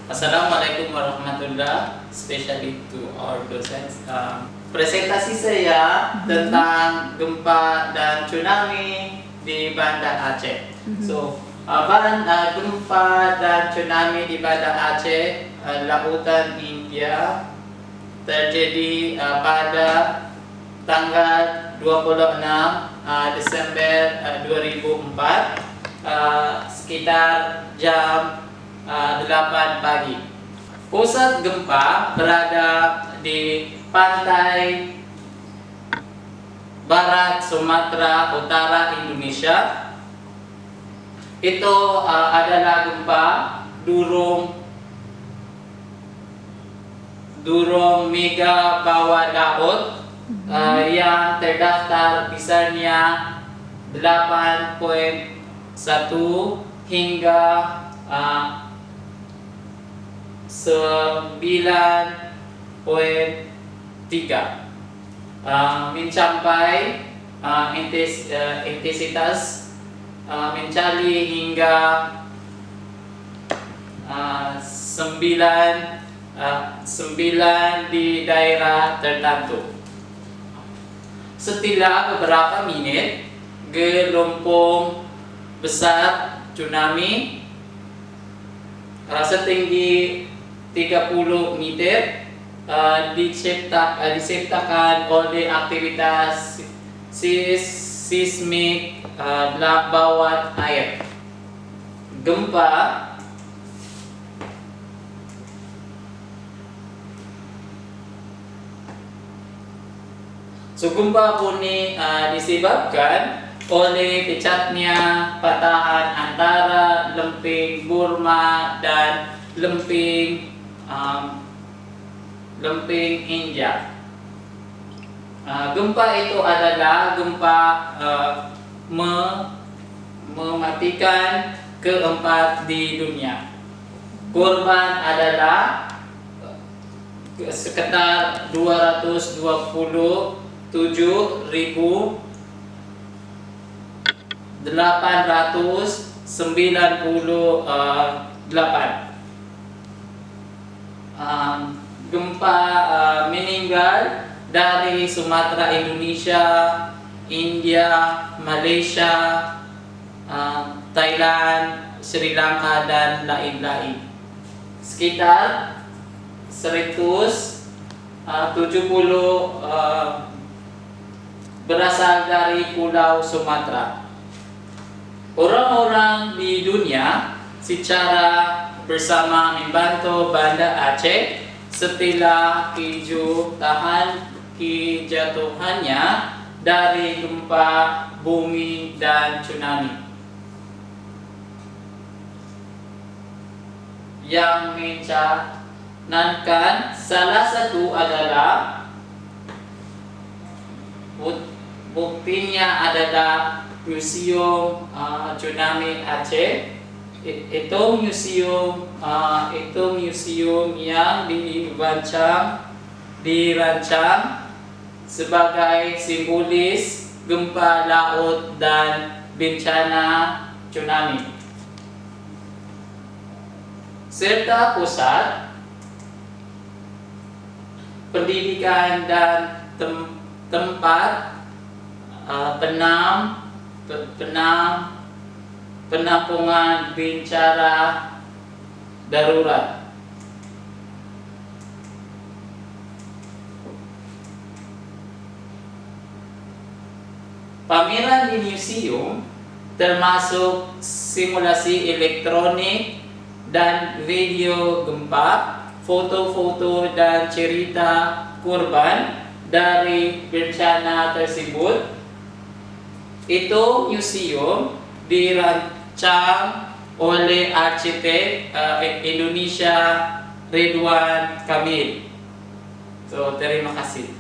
Assalamualaikum warahmatullahi, especially to our docents. Presentasi saya tentang gempa dan tsunami di Banda Aceh. Gempa dan tsunami di Banda Aceh, Lautan India, terjadi pada tanggal 26 Desember 2004 sekitar jam 8 pagi. Pusat gempa berada di pantai barat Sumatera Utara, Indonesia. Itu adalah gempa durung mega bawah laut yang terdaftar besarnya 8.1 hingga 9.3 mencapai intensitas mencapai hingga 9 di daerah tertentu. Setelah beberapa menit, gelombang besar tsunami setinggi 30 meter diciptakan oleh aktivitas seismik bawah air. Gempa ini disebabkan oleh pecahnya patahan antara lempeng Burma dan lempeng India. Gempa itu adalah gempa mematikan keempat di dunia. Korban adalah sekitar 227.898. Gempa meninggal dari Sumatera, Indonesia, India, Malaysia, Thailand, Sri Lanka, dan lain-lain. Sekitar 170 berasal dari Pulau Sumatera. Orang-orang di dunia secara bersama membantu Banda Aceh setelah kejatuhannya dari gempa bumi dan tsunami. Yang mencanangkan salah satu adalah buktinya adalah Museum Tsunami Aceh. Itu museum yang dirancang sebagai simbolis gempa laut dan bencana tsunami, serta pusat pendidikan dan tempat penampungan bencana darurat. Pameran di museum termasuk simulasi elektronik dan video gempa, foto-foto dan cerita korban dari bencana tersebut. Itu museum dirancang oleh arsitek Indonesia Ridwan Kamil. Terima kasih.